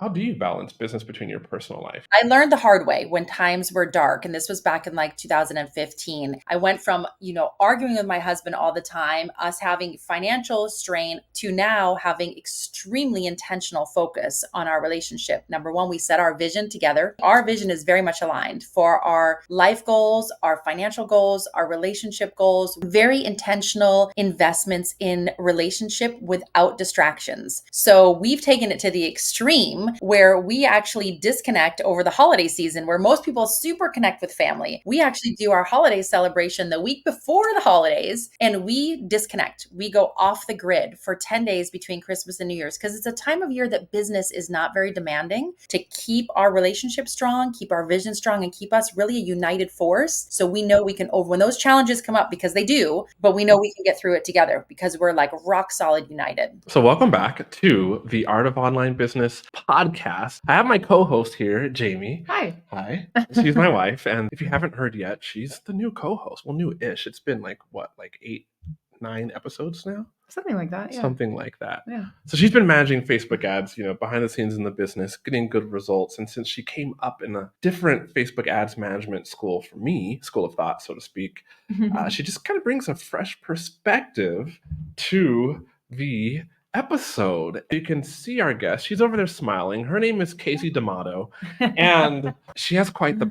How do you balance business between your personal life? I learned the hard way when times were dark. And this was back in like 2015. I went from, arguing with my husband all the time, us having financial strain, to now having extremely intentional focus on our relationship. Number one, we set our vision together. Our vision is very much aligned for our life goals, our financial goals, our relationship goals, very intentional investments in relationship without distractions. So we've taken it to the extreme where we actually disconnect over the holiday season, where most people super connect with family. We actually do our holiday celebration the week before the holidays, and we disconnect. We go off the grid for 10 days between Christmas and New Year's, because it's a time of year that business is not very demanding, to keep our relationship strong, keep our vision strong, and keep us really a united force. So we know we can, when those challenges come up, because they do, but we know we can get through it together because we're like rock solid united. So welcome back to the Art of Online Business podcast. I have my co-host here, Jamie. Hi. Hi. She's my wife. And if you haven't heard yet, she's the new co-host. Well, new-ish. It's been like 8, 9 episodes now? Something like that, yeah. Something like that. Yeah. So she's been managing Facebook ads, behind the scenes in the business, getting good results. And since she came up in a different Facebook ads management school for me, school of thought, so to speak, she just kind of brings a fresh perspective to the episode. You can see our guest. She's over there smiling. Her name is Kasey D'Amato, and she has quite the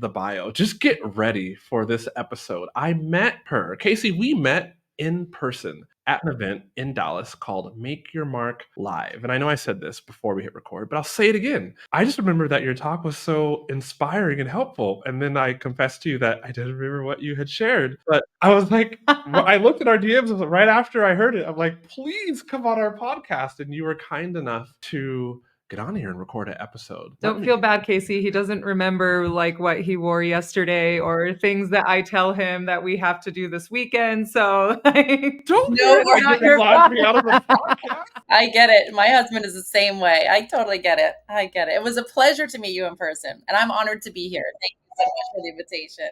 bio. Just get ready for this episode. I met her. Kasey, we met in person at an event in Dallas called Make Your Mark Live. And I know I said this before we hit record, but I'll say it again. I just remember that your talk was so inspiring and helpful. And then I confessed to you that I didn't remember what you had shared. But I was like, I looked at our DMs right after I heard it. I'm like, please come on our podcast. And you were kind enough to get on here and record an episode. Don't feel bad, Kasey. He doesn't remember like what he wore yesterday or things that I tell him that we have to do this weekend. So we're not your me out of the podcast. I get it. My husband is the same way. I totally get it. It was a pleasure to meet you in person, and I'm honored to be here. Thank you so much for the invitation.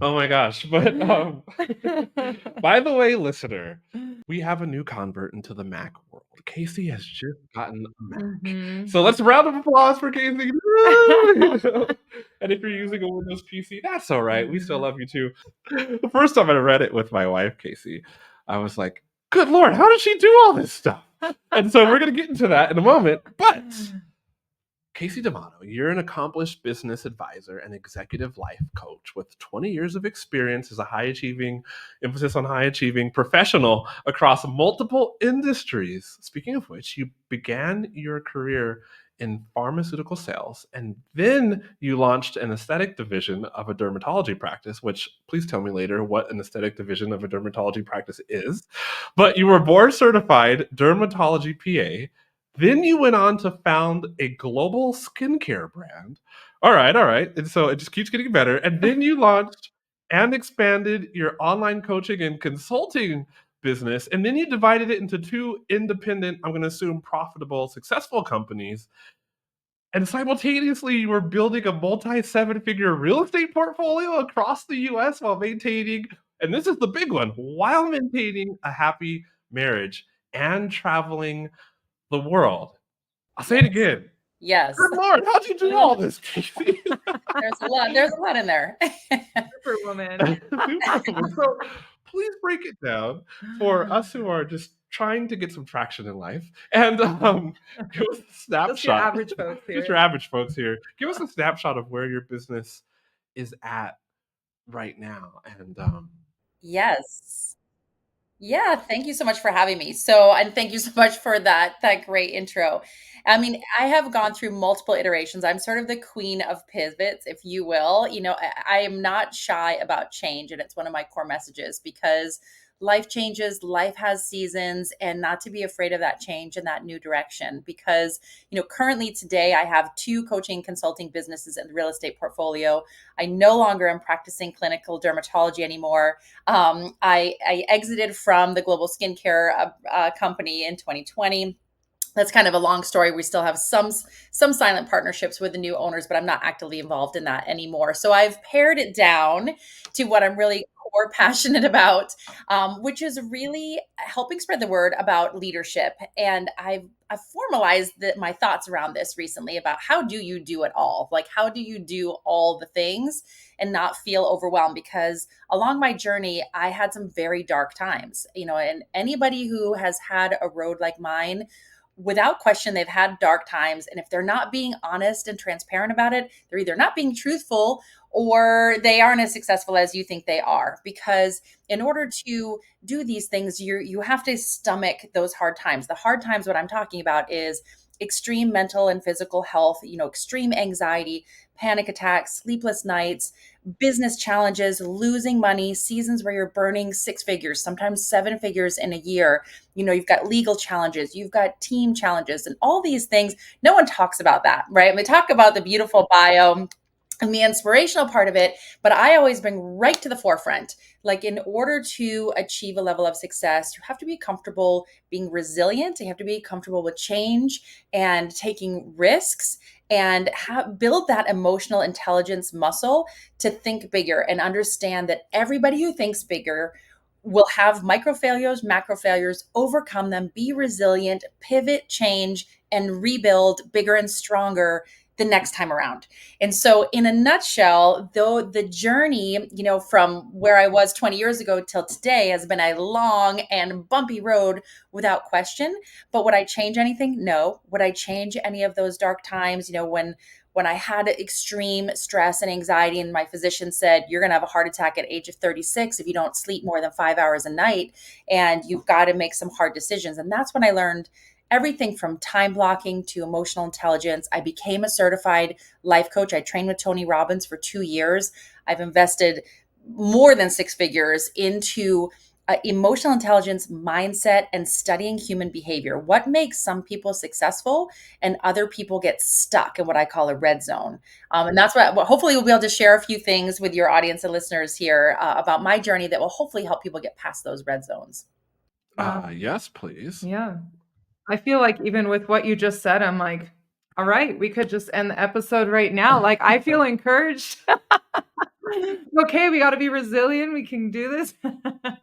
Oh my gosh. But by the way, listener, we have a new convert into the Mac world. Kasey has just gotten a Mac. Mm-hmm. So let's round of applause for Kasey. And if you're using a Windows PC, that's all right. We still love you too. The first time I read it with my wife, Kasey, I was like, good Lord, how did she do all this stuff? And so we're going to get into that in a moment. But Kasey D'Amato, you're an accomplished business advisor and executive life coach with 20 years of experience as a emphasis on high achieving professional across multiple industries. Speaking of which, you began your career in pharmaceutical sales, and then you launched an aesthetic division of a dermatology practice, which please tell me later what an aesthetic division of a dermatology practice is. But you were board certified dermatology PA. Then you went on to found a global skincare brand. All right. And so it just keeps getting better. And then you launched and expanded your online coaching and consulting business. And then you divided it into 2 independent, I'm going to assume profitable, successful companies. And simultaneously, you were building a multi-7-figure real estate portfolio across the U.S. while maintaining, and this is the big one, while maintaining a happy marriage and traveling the world. I'll say it again. Yes. Good Lord, how'd you do all this, Kasey? There's a lot in there. Superwoman. So please break it down for us who are just trying to get some traction in life. And give us a snapshot. Just your average folks here. Just your average folks here. Give us a snapshot of where your business is at right now. And yes. Yeah, thank you so much for having me. And thank you so much for that great intro. I mean, I have gone through multiple iterations. I'm sort of the queen of pivots, if you will. I am not shy about change, and it's one of my core messages, because life changes, life has seasons, and not to be afraid of that change and that new direction. Because, currently today I have 2 coaching consulting businesses in the real estate portfolio. I no longer am practicing clinical dermatology anymore. I exited from the global skincare company in 2020. That's kind of a long story. We still have some silent partnerships with the new owners, but I'm not actively involved in that anymore. So I've pared it down to what I'm really core passionate about, which is really helping spread the word about leadership. And I've formalized my thoughts around this recently about how do you do it all? Like, how do you do all the things and not feel overwhelmed? Because along my journey, I had some very dark times, and anybody who has had a road like mine, without question, they've had dark times. And if they're not being honest and transparent about it, they're either not being truthful or they aren't as successful as you think they are. Because in order to do these things, you have to stomach those hard times. The hard times, what I'm talking about is extreme mental and physical health, extreme anxiety, panic attacks, sleepless nights, business challenges, losing money, seasons where you're burning six figures, sometimes seven figures in a year. You've got legal challenges, you've got team challenges, and all these things. No one talks about that, right? We talk about the beautiful bio and the inspirational part of it, but I always bring right to the forefront. Like, in order to achieve a level of success, you have to be comfortable being resilient. You have to be comfortable with change and taking risks, and build that emotional intelligence muscle to think bigger and understand that everybody who thinks bigger will have micro failures, macro failures, overcome them, be resilient, pivot, change, and rebuild bigger and stronger the next time around. And so, in a nutshell, though the journey, from where I was 20 years ago till today has been a long and bumpy road without question. But would I change anything? No. Would I change any of those dark times, when I had extreme stress and anxiety and my physician said, you're going to have a heart attack at age of 36 if you don't sleep more than 5 hours a night, and you've got to make some hard decisions. And that's when I learned everything from time blocking to emotional intelligence. I became a certified life coach. I trained with Tony Robbins for 2 years. I've invested more than six figures into emotional intelligence, mindset, and studying human behavior. What makes some people successful and other people get stuck in what I call a red zone. And that's what hopefully we'll be able to share a few things with your audience and listeners here about my journey that will hopefully help people get past those red zones. Yes, please. Yeah. I feel like even with what you just said, I'm like, all right, we could just end the episode right now. Like, I feel encouraged. Okay, we got to be resilient. We can do this.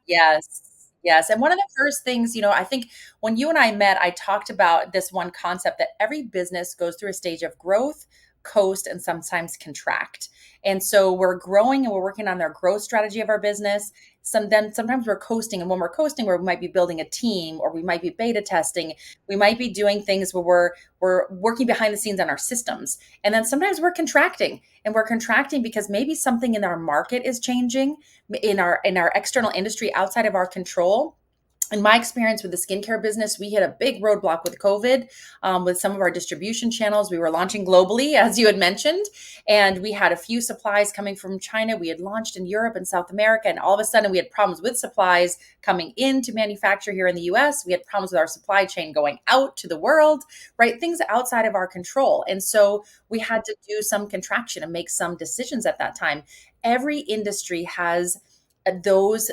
Yes. Yes. And one of the first things, I think when you and I met, I talked about this one concept that every business goes through a stage of growth, coast, and sometimes contract. And so we're growing and we're working on our growth strategy of our business. Sometimes we're coasting. And when we're coasting, we might be building a team, or we might be beta testing. We might be doing things where we're working behind the scenes on our systems. And then sometimes we're contracting, and we're contracting because maybe something in our market is changing, in our external industry outside of our control. In my experience with the skincare business, we hit a big roadblock with COVID, with some of our distribution channels. We were launching globally, as you had mentioned, and we had a few supplies coming from China. We had launched in Europe and South America, and all of a sudden we had problems with supplies coming in to manufacture here in the US. We had problems with our supply chain going out to the world, right? Things outside of our control. And so we had to do some contraction and make some decisions at that time. Every industry has those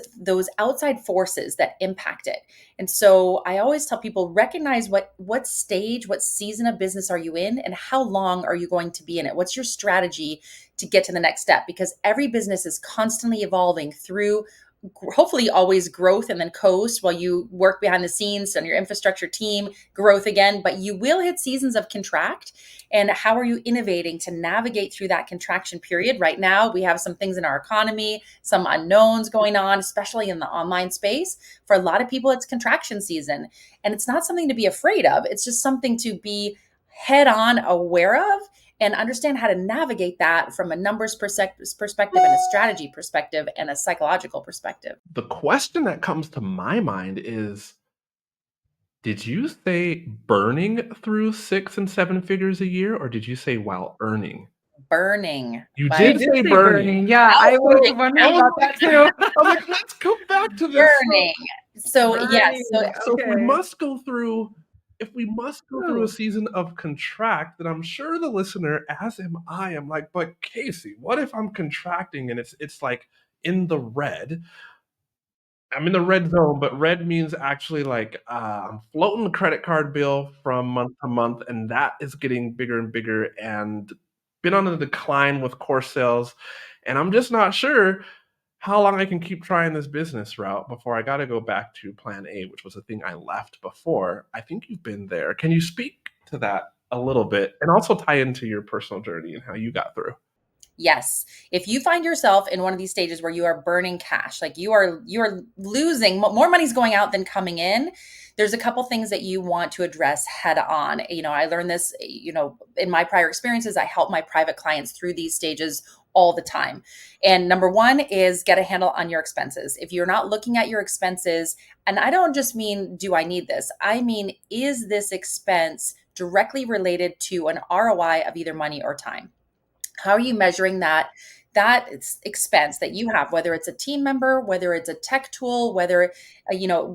outside forces that impact it. And so I always tell people, recognize what stage, what season of business are you in, and how long are you going to be in it? What's your strategy to get to the next step? Because every business is constantly evolving through, hopefully always growth and then coast while you work behind the scenes on your infrastructure team, growth again, but you will hit seasons of contract. And how are you innovating to navigate through that contraction period? Right now, we have some things in our economy, some unknowns going on, especially in the online space. For a lot of people, it's contraction season, and it's not something to be afraid of. It's just something to be head on aware of and understand how to navigate that from a numbers perspective and a strategy perspective and a psychological perspective. The question that comes to my mind is, did you say burning through 6 and 7 figures a year, or did you say while earning? Burning. You But She did did say say burning. burning. Yeah, I was wondering about that too. I was like, let's go back to this. burning. So yes. So Burning. So if we Okay. must go through a season of contract, then I'm sure the listener, as am I, am like, but Kasey, what if I'm contracting and it's like in the red? I'm in the red zone, but red means actually like I'm floating the credit card bill from month to month, and that is getting bigger and bigger, and been on a decline with course sales, and I'm just not sure how long I can keep trying this business route before I got to go back to plan A, which was a thing I left before. I think you've been there. Can you speak to that a little bit and also tie into your personal journey and how you got through? Yes. If you find yourself in one of these stages where you are burning cash, like you are losing more money's going out than coming in, there's a couple things that you want to address head on. I learned this, in my prior experiences. I help my private clients through these stages all the time. And number one is get a handle on your expenses. If you're not looking at your expenses, and I don't just mean, do I need this? I mean, is this expense directly related to an ROI of either money or time? How are you measuring that expense that you have, whether it's a team member, whether it's a tech tool, whether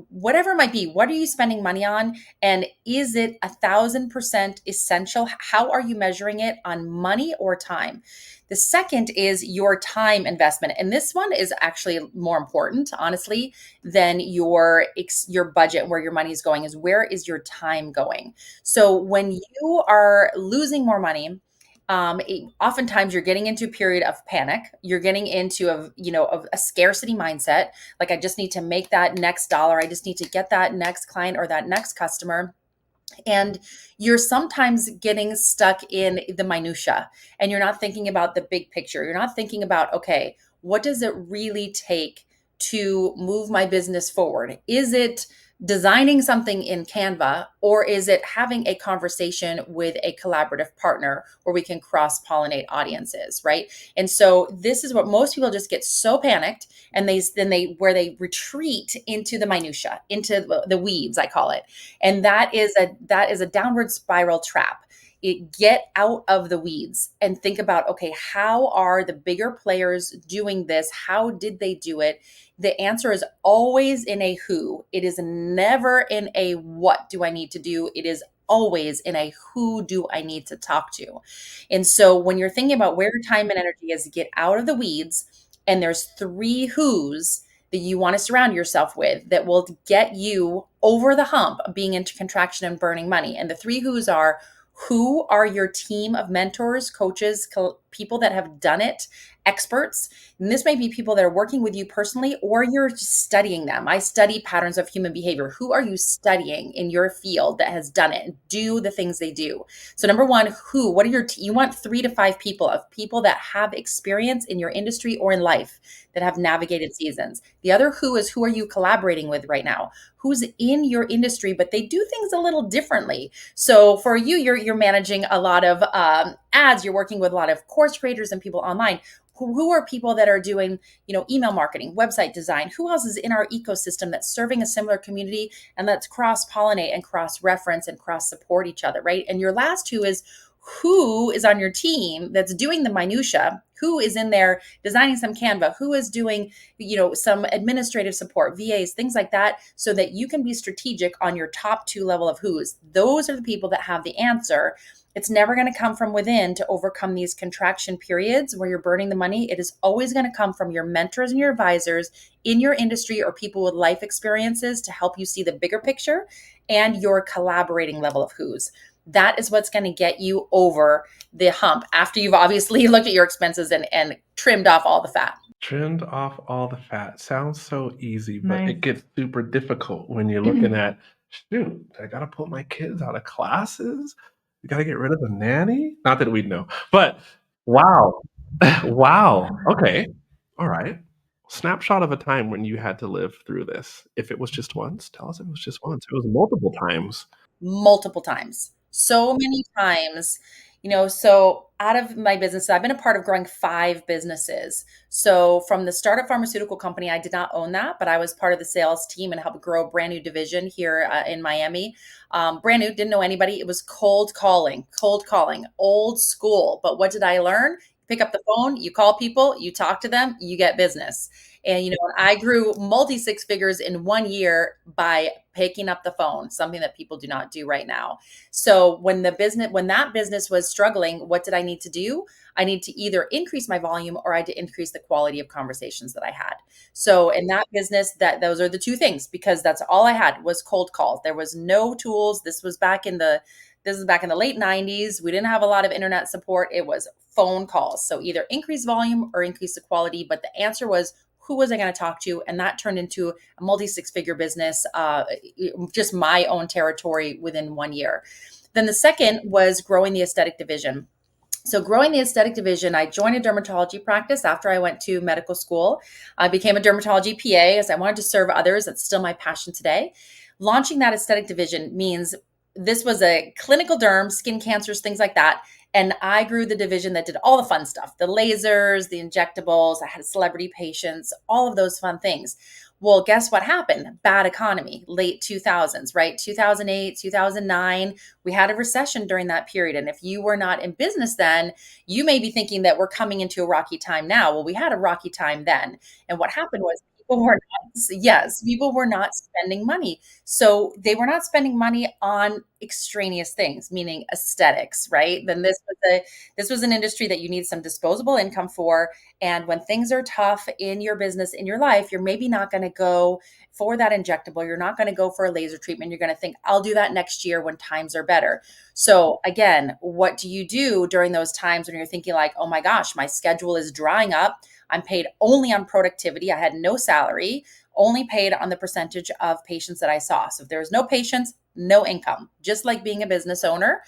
whatever it might be? What are you spending money on, and is it 1,000% essential? How are you measuring it on money or time? The second is your time investment, and this one is actually more important, honestly, than your budget. Where your money is going is, where is your time going? So when you are losing more money, oftentimes you're getting into a period of panic. You're getting into a scarcity mindset. Like, I just need to make that next dollar. I just need to get that next client or that next customer. And you're sometimes getting stuck in the minutia, and you're not thinking about the big picture. You're not thinking about, okay, what does it really take to move my business forward? Is it designing something in Canva, or is it having a conversation with a collaborative partner where we can cross-pollinate audiences, right? And so this is what most people just get so panicked, and they retreat into the minutia, into the weeds, I call it. And that is a downward spiral trap. Get out of the weeds and think about, okay, how are the bigger players doing this? How did they do it? The answer is always in a who. It is never in a what do I need to do. It is always in a who do I need to talk to. And so when you're thinking about where your time and energy is, get out of the weeds. And there's 3 who's that you want to surround yourself with that will get you over the hump of being into contraction and burning money. And the 3 who's are: who are your team of mentors, coaches, people that have done it, experts? And this may be people that are working with you personally, or you're just studying them. I study patterns of human behavior. Who are you studying in your field that has done it and do the things they do? So number one, who? What are you want 3 to 5 people that have experience in your industry or in life, that have navigated seasons. The other who is, who are you collaborating with right now? Who's in your industry, but they do things a little differently. So for you, you're managing a lot of ads. You're working with a lot of course creators and people online. Who are people that are doing, email marketing, website design? Who else is in our ecosystem that's serving a similar community? And let's cross-pollinate and cross-reference and cross-support each other, right? And your last two is, who is on your team that's doing the minutia? Who is in there designing some Canva? Who is doing, some administrative support, VAs, things like that, so that you can be strategic on your top 2 level of who's. Those are the people that have the answer. It's never going to come from within to overcome these contraction periods where you're burning the money. It is always going to come from your mentors and your advisors in your industry, or people with life experiences to help you see the bigger picture, and your collaborating level of who's. That is what's going to get you over the hump after you've obviously looked at your expenses and trimmed off all the fat. Trimmed off all the fat. Sounds so easy, but Nice. it gets super difficult when you're looking at, shoot, I gotta put my kids out of classes. We gotta get rid of the nanny. Not that we'd know, but wow. Wow. Okay. All right. Snapshot of a time when you had to live through this. If it was just once, tell us if it was just once. It was multiple times. Multiple times, so many times. So out of my business, I've been a part of growing 5 businesses. So from the startup pharmaceutical company, I did not own that, but I was part of the sales team and helped grow a brand new division here in Miami. Brand new, didn't know anybody. It was cold calling, old school. But what did I learn? Pick up the phone, you call people, you talk to them, you get business. And I grew multi 6 figures in 1 year by picking up the phone, something that people do not do right now. So when that business was struggling, what did I need to do? I need to either increase my volume, or I had to increase the quality of conversations that I had. So in that business, those are the 2 things, because that's all I had was cold calls. There was no tools. This was back in the late 90s. We didn't have a lot of internet support. It was phone calls. So either increase volume or increase the quality. But the answer was, who was I going to talk to? And that turned into a multi six-figure business, just my own territory within 1 year. Then the second was growing the aesthetic division. So growing the aesthetic division, I joined a dermatology practice after I went to medical school. I became a dermatology PA as I wanted to serve others. That's still my passion today. Launching that aesthetic division means this was a clinical derm, skin cancers, things like that. And I grew the division that did all the fun stuff, the lasers, the injectables. I had celebrity patients, all of those fun things. Well, guess what happened? Bad economy, late 2000s, right? 2008, 2009, we had a recession during that period. And if you were not in business then, you may be thinking that we're coming into a rocky time now. Well, we had a rocky time then. And what happened was people were not spending money. So they were not spending money on extraneous things, meaning aesthetics, right? Then this was an industry that you need some disposable income for. And when things are tough in your business, in your life, you're maybe not going to go for that injectable. You're not going to go for a laser treatment. You're going to think, I'll do that next year when times are better. So again, what do you do during those times when you're thinking like, oh my gosh, my schedule is drying up. I'm paid only on productivity. I had no salary, only paid on the percentage of patients that I saw. So if there was no patients, no income, just like being a business owner.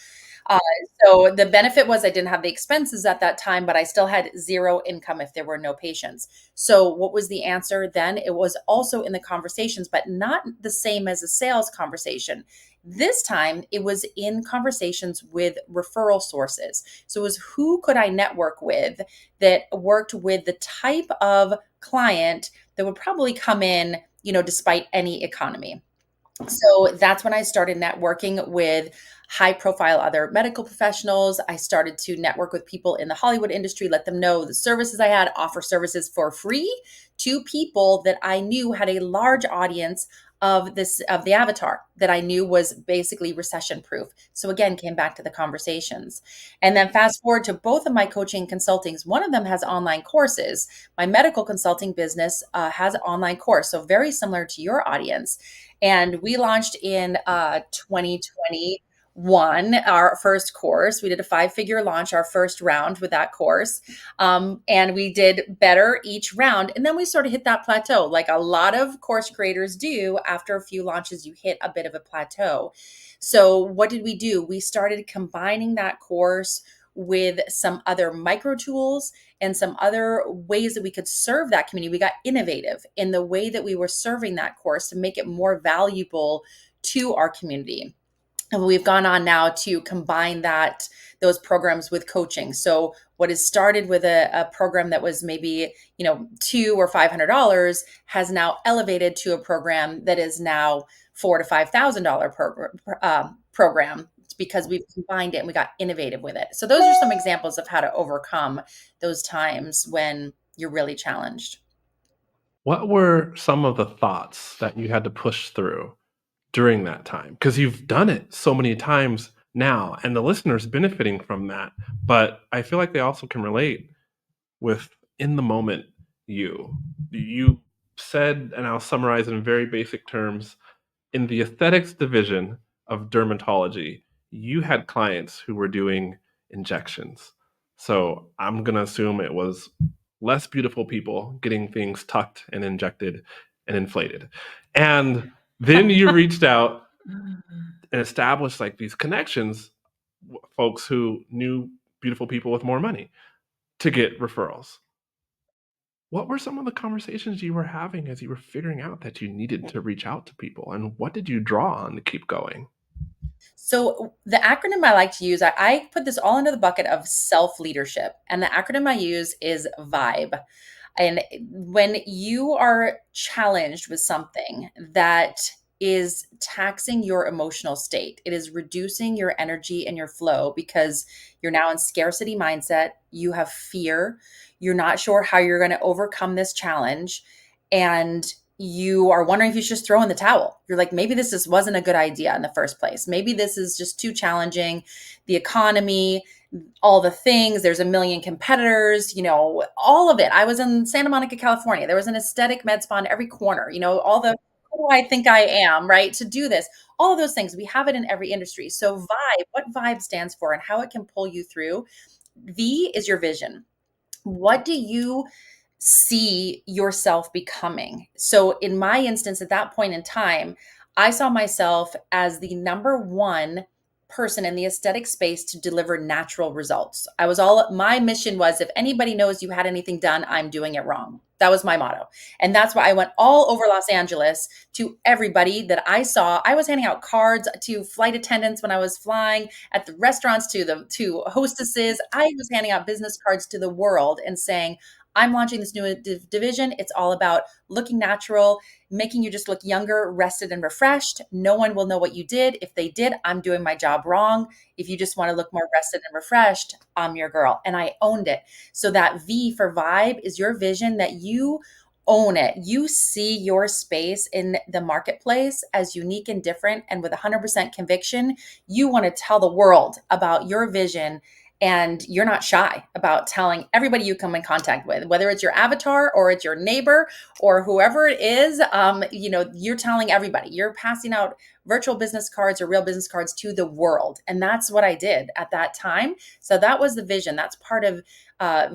So the benefit was I didn't have the expenses at that time, but I still had zero income if there were no patients. So what was the answer then? It was also in the conversations, but not the same as a sales conversation. This time it was in conversations with referral sources. So it was who could I network with that worked with the type of client that would probably come in, despite any economy. So that's when I started networking with high profile other medical professionals. I started to network with people in the Hollywood industry, let them know the services I had, offer services for free to people that I knew had a large audience of the avatar that I knew was basically recession proof. So again, came back to the conversations. And then fast forward to both of my coaching consultings. One of them has online courses. My medical consulting business has an online course. So very similar to your audience. And we launched in 2021, our first course. We did a 5-figure launch, our first round with that course. And we did better each round. And then we sort of hit that plateau, like a lot of course creators do. After a few launches, you hit a bit of a plateau. So what did we do? We started combining that course with some other micro tools and some other ways that we could serve that community. We got innovative in the way that we were serving that course to make it more valuable to our community. And we've gone on now to combine those programs with coaching. So what is started with a program that was maybe, $200 or $500 has now elevated to a program that is now $4,000 to $5,000 program, because we've combined it and we got innovative with it. So those are some examples of how to overcome those times when you're really challenged. What were some of the thoughts that you had to push through during that time? Because you've done it so many times now, and the listeners benefiting from that. But I feel like they also can relate with in the moment you. You said, and I'll summarize in very basic terms, in the aesthetics division of dermatology, you had clients who were doing injections. So I'm going to assume it was less beautiful people getting things tucked and injected and inflated. And then you reached out and established like these connections, folks who knew beautiful people with more money to get referrals. What were some of the conversations you were having as you were figuring out that you needed to reach out to people? And what did you draw on to keep going? So the acronym I like to use, I put this all into the bucket of self-leadership. And the acronym I use is V.I.B.E. And when you are challenged with something that is taxing your emotional state, it is reducing your energy and your flow because you're now in scarcity mindset. You have fear. You're not sure how you're going to overcome this challenge. And you are wondering if you should just throw in the towel. You're like, maybe this wasn't a good idea in the first place. Maybe this is just too challenging. The economy, all the things, there's a million competitors, all of it. I was in Santa Monica, California. There was an aesthetic med spa on every corner, all the, who do I think I am, right? To do this, all of those things, we have it in every industry. So V.I.B.E, what V.I.B.E stands for and how it can pull you through. V is your vision. What do you see yourself becoming. So in my instance, at that point in time, I saw myself as the number one person in the aesthetic space to deliver natural results. My mission was, if anybody knows you had anything done, I'm doing it wrong. That was my motto. And that's why I went all over Los Angeles to everybody that I saw. I was handing out cards to flight attendants when I was flying, at the restaurants to hostesses. I was handing out business cards to the world and saying, I'm launching this new division. It's all about looking natural, making you just look younger, rested, and refreshed. No one will know what you did. If they did, I'm doing my job wrong. If you just want to look more rested and refreshed, I'm your girl. And I owned it. So that V for vibe is your vision, that you own it. You see your space in the marketplace as unique and different. And with 100% conviction, you want to tell the world about your vision. And you're not shy about telling everybody you come in contact with, whether it's your avatar or it's your neighbor or whoever it is. You're telling everybody. You're passing out virtual business cards or real business cards to the world. And that's what I did at that time. So that was the vision. That's part of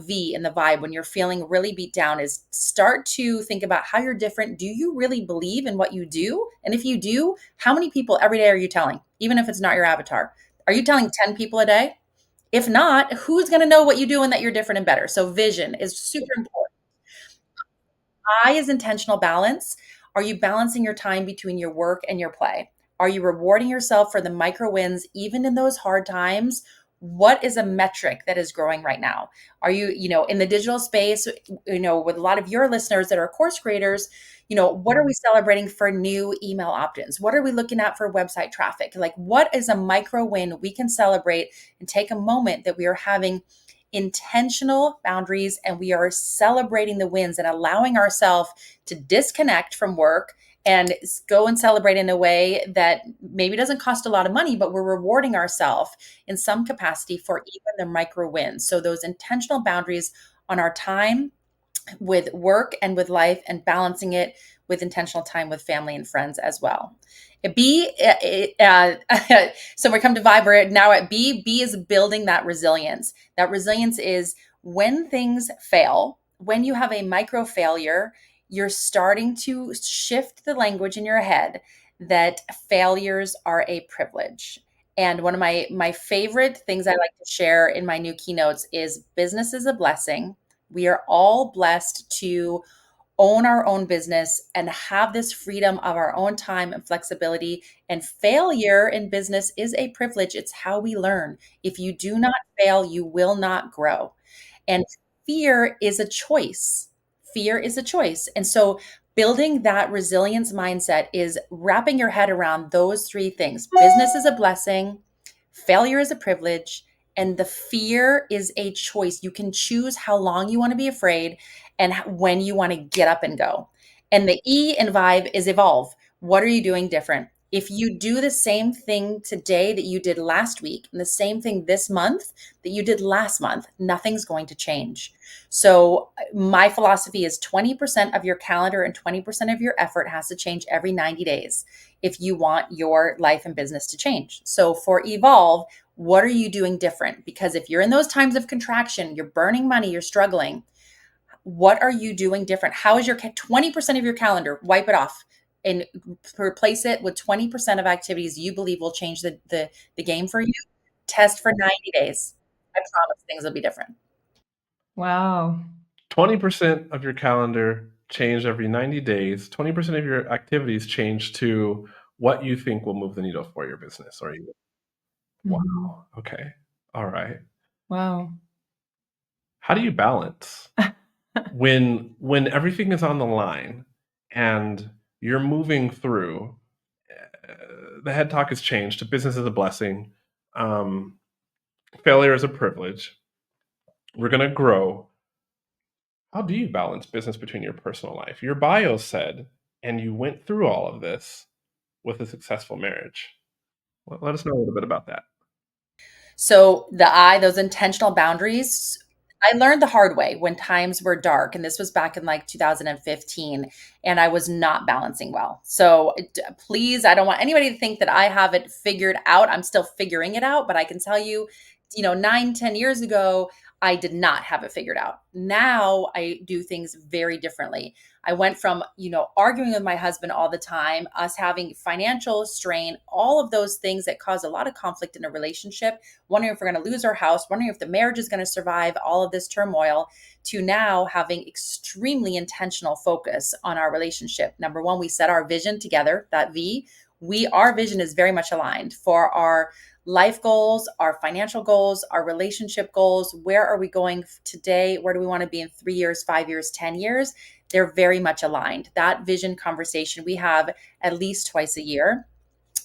V and the vibe. When you're feeling really beat down, is start to think about how you're different. Do you really believe in what you do? And if you do, how many people every day are you telling? Even if it's not your avatar, are you telling 10 people a day? If not, who's going to know what you do and that you're different and better? So vision is super important. I is intentional balance. Are you balancing your time between your work and your play? Are you rewarding yourself for the micro wins, even in those hard times? What is a metric that is growing right now? Are you, in the digital space, with a lot of your listeners that are course creators, what are we celebrating for new email opt-ins? What are we looking at for website traffic? Like, what is a micro win we can celebrate and take a moment that we are having intentional boundaries, and we are celebrating the wins and allowing ourselves to disconnect from work and go and celebrate in a way that maybe doesn't cost a lot of money, but we're rewarding ourselves in some capacity for even the micro wins. So those intentional boundaries on our time with work and with life, and balancing it with intentional time with family and friends as well. B, so we come to vibe. We're now at B. B is building that resilience. That resilience is when things fail, when you have a micro failure, you're starting to shift the language in your head that failures are a privilege. And one of my favorite things I like to share in my new keynotes is business is a blessing. We are all blessed to own our own business and have this freedom of our own time and flexibility. And failure in business is a privilege. It's how we learn. If you do not fail, you will not grow. And fear is a choice. Fear is a choice. And so building that resilience mindset is wrapping your head around those three things. Business is a blessing, failure is a privilege, and the fear is a choice. You can choose how long you want to be afraid and when you want to get up and go. And the E in vibe is evolve. What are you doing different? If you do the same thing today that you did last week, and the same thing this month that you did last month, nothing's going to change. So my philosophy is 20% of your calendar and 20% of your effort has to change every 90 days if you want your life and business to change. So for evolve, what are you doing different? Because if you're in those times of contraction, you're burning money, you're struggling, what are you doing different? How is your 20% of your calendar? Wipe it off and replace it with 20% of activities you believe will change the game for you. Test for 90 days. I promise things will be different. Wow. 20% of your calendar change every 90 days. 20% of your activities change to what you think will move the needle for your business or you. Wow. Okay. All right. Wow. How do you balance when everything is on the line and you're moving through? The head talk has changed to business is a blessing. Failure is a privilege. We're going to grow. How do you balance business between your personal life? Your bio said, and you went through all of this with a successful marriage. Let us know a little bit about that. So those intentional boundaries, I learned the hard way when times were dark. And this was back in like 2015, and I was not balancing well. So please, I don't want anybody to think that I have it figured out. I'm still figuring it out, but I can tell you, 9, 10 years ago, I did not have it figured out. Now I do things very differently. I went from, arguing with my husband all the time, us having financial strain, all of those things that cause a lot of conflict in a relationship, wondering if we're going to lose our house, wondering if the marriage is going to survive all of this turmoil, to now having extremely intentional focus on our relationship. Number one, we set our vision together, that V. Our vision is very much aligned for our life goals, our financial goals, our relationship goals. Where are we going today? Where do we want to be in 3 years, 5 years, 10 years? They're very much aligned. That vision conversation we have at least twice a year.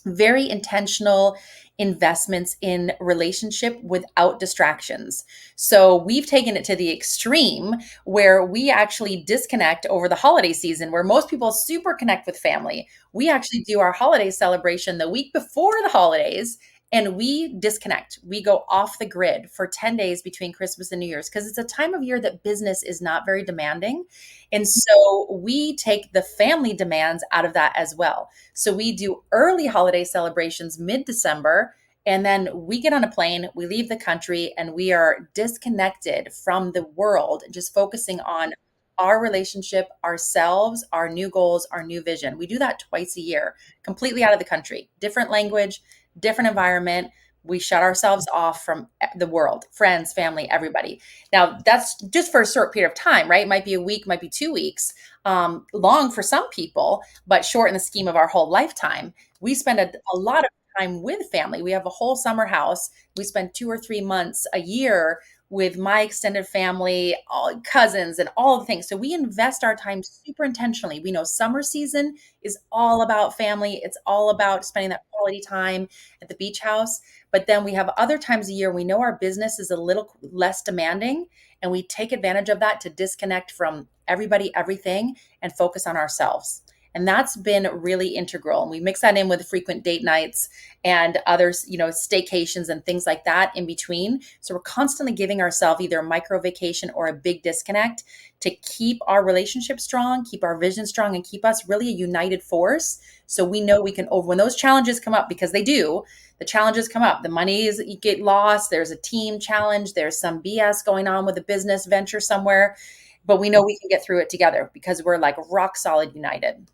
Very intentional investments in relationship without distractions. So we've taken it to the extreme where we actually disconnect over the holiday season, where most people super connect with family. We actually do our holiday celebration the week before the holidays, and we disconnect. We go off the grid for 10 days between Christmas and New Year's because it's a time of year that business is not very demanding. And so we take the family demands out of that as well. So we do early holiday celebrations mid-December, and then we get on a plane, we leave the country, and we are disconnected from the world, just focusing on our relationship, ourselves, our new goals, our new vision. We do that twice a year, completely out of the country, different language, different environment. We shut ourselves off from the world, friends, family, everybody. Now, that's just for a short period of time, right? It might be a week, might be 2 weeks, long for some people, but short in the scheme of our whole lifetime. We spend a lot of time with family. We have a whole summer house. We spend 2 or 3 months a year with my extended family, all cousins, and all the things. So we invest our time super intentionally. We know summer season is all about family. It's all about spending that quality time at the beach house. But then we have other times a year we know our business is a little less demanding, and we take advantage of that to disconnect from everybody, everything, and focus on ourselves. And that's been really integral. And we mix that in with frequent date nights and others, staycations and things like that in between. So we're constantly giving ourselves either a micro vacation or a big disconnect to keep our relationship strong, keep our vision strong, and keep us really a united force. So we know we can when those challenges come up, because they do, the challenges come up, the monies you get lost, there's a team challenge, there's some BS going on with a business venture somewhere, but we know we can get through it together because we're like rock solid united.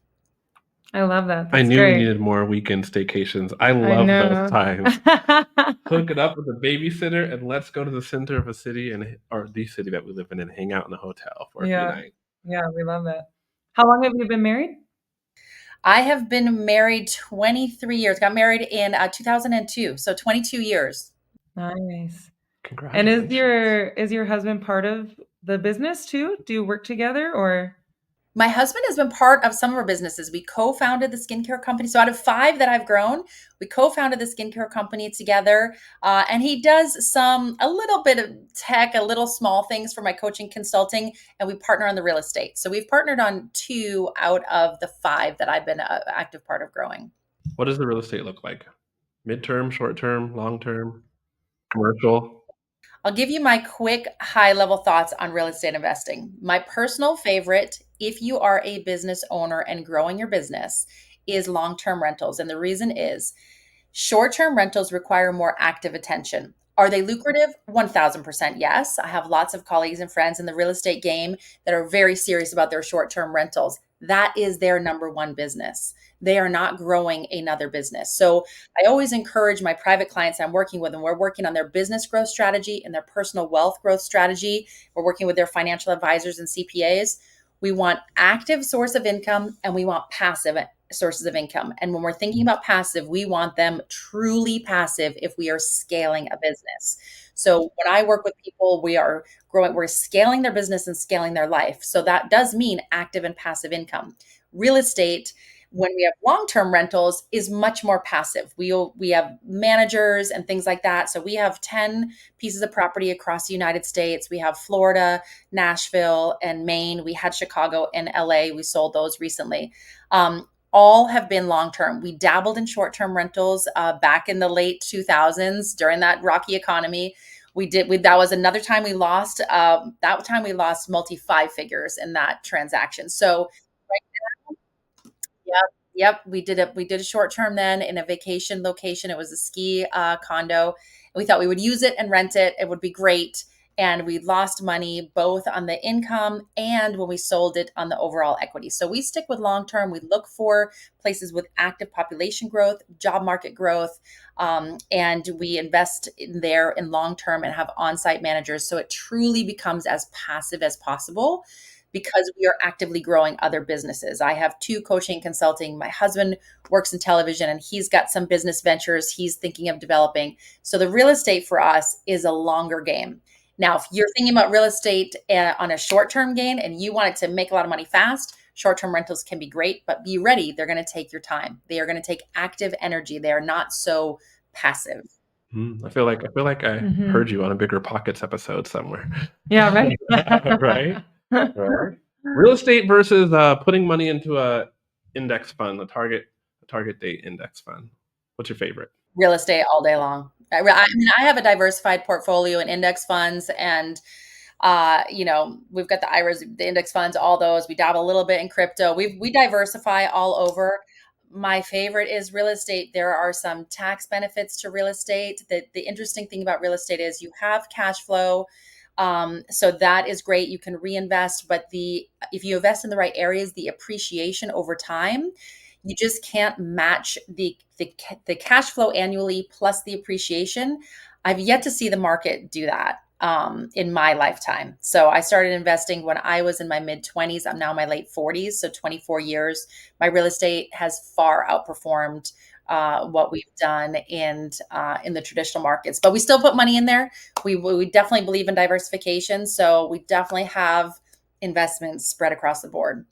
I love that. I That's knew we great. needed more weekend staycations. I I love those know. times. Hook it up with a babysitter and let's go to the center of a city or the city that we live in and hang out in a hotel for a few Yeah. nights. Yeah, we love that. How long have you been married? I have been married 23 years. Got married in 2002, so 22 years. Nice. And Congratulations. is your husband part of the business too? Do you work together or? My husband has been part of some of our businesses. We co-founded the skincare company. So out of 5 that I've grown, we co-founded the skincare company together. And he does a little bit of tech, a little small things for my coaching consulting, and we partner on the real estate. So we've partnered on 2 out of the 5 that I've been an active part of growing. What does the real estate look like? Midterm, short term, long term, commercial? I'll give you my quick high level thoughts on real estate investing. My personal favorite, if you are a business owner and growing your business, is long term rentals. And the reason is short term rentals require more active attention. Are they lucrative? 1000% yes. I have lots of colleagues and friends in the real estate game that are very serious about their short term rentals. That is their number one business. They are not growing another business. So I always encourage my private clients I'm working with, and we're working on their business growth strategy and their personal wealth growth strategy. We're working with their financial advisors and CPAs. We want active source of income and we want passive sources of income. And when we're thinking about passive, we want them truly passive if we are scaling a business. So when I work with people, we are growing, we're scaling their business and scaling their life. So that does mean active and passive income. Real estate, when we have long-term rentals, is much more passive. We have managers and things like that. So we have 10 pieces of property across the United States. We have Florida, Nashville, and Maine. We had Chicago and LA. We sold those recently. All have been long-term. We dabbled in short-term rentals back in the late 2000s during that rocky economy. That was another time we lost. That time we lost multi 5 figures in that transaction. So right now, yep. We did a short term then in a vacation location. It was a ski condo. And we thought we would use it and rent it. It would be great. and we lost money both on the income and when we sold it on the overall equity. So we stick with long term. We look for places with active population growth, job market growth, and we invest in there in long term and have on-site managers. So it truly becomes as passive as possible because we are actively growing other businesses. I have 2 coaching and consulting. My husband works in television and he's got some business ventures he's thinking of developing. So the real estate for us is a longer game. Now, if you're thinking about real estate on a short-term gain and you want it to make a lot of money fast, short-term rentals can be great, but be ready. They're going to take your time. They are going to take active energy. They are not so passive. I feel like I Mhm. heard you on a Bigger Pockets episode somewhere. Yeah, right. Right? Right. Real estate versus putting money into a index fund, a target date index fund. What's your favorite? Real estate all day long. I mean, I have a diversified portfolio in index funds and we've got the IRAs, the index funds, all those. We dabble a little bit in crypto. We diversify all over. My favorite is real estate. There are some tax benefits to real estate. The interesting thing about real estate is you have cash flow. So that is great. You can reinvest, but if you invest in the right areas, the appreciation over time, you just can't match the cash flow annually plus the appreciation. I've yet to see the market do that in my lifetime. So I started investing when I was in my mid 20s. I'm now in my late 40s, so 24 years. My real estate has far outperformed what we've done in the traditional markets. But we still put money in there. We definitely believe in diversification, so we definitely have investments spread across the board.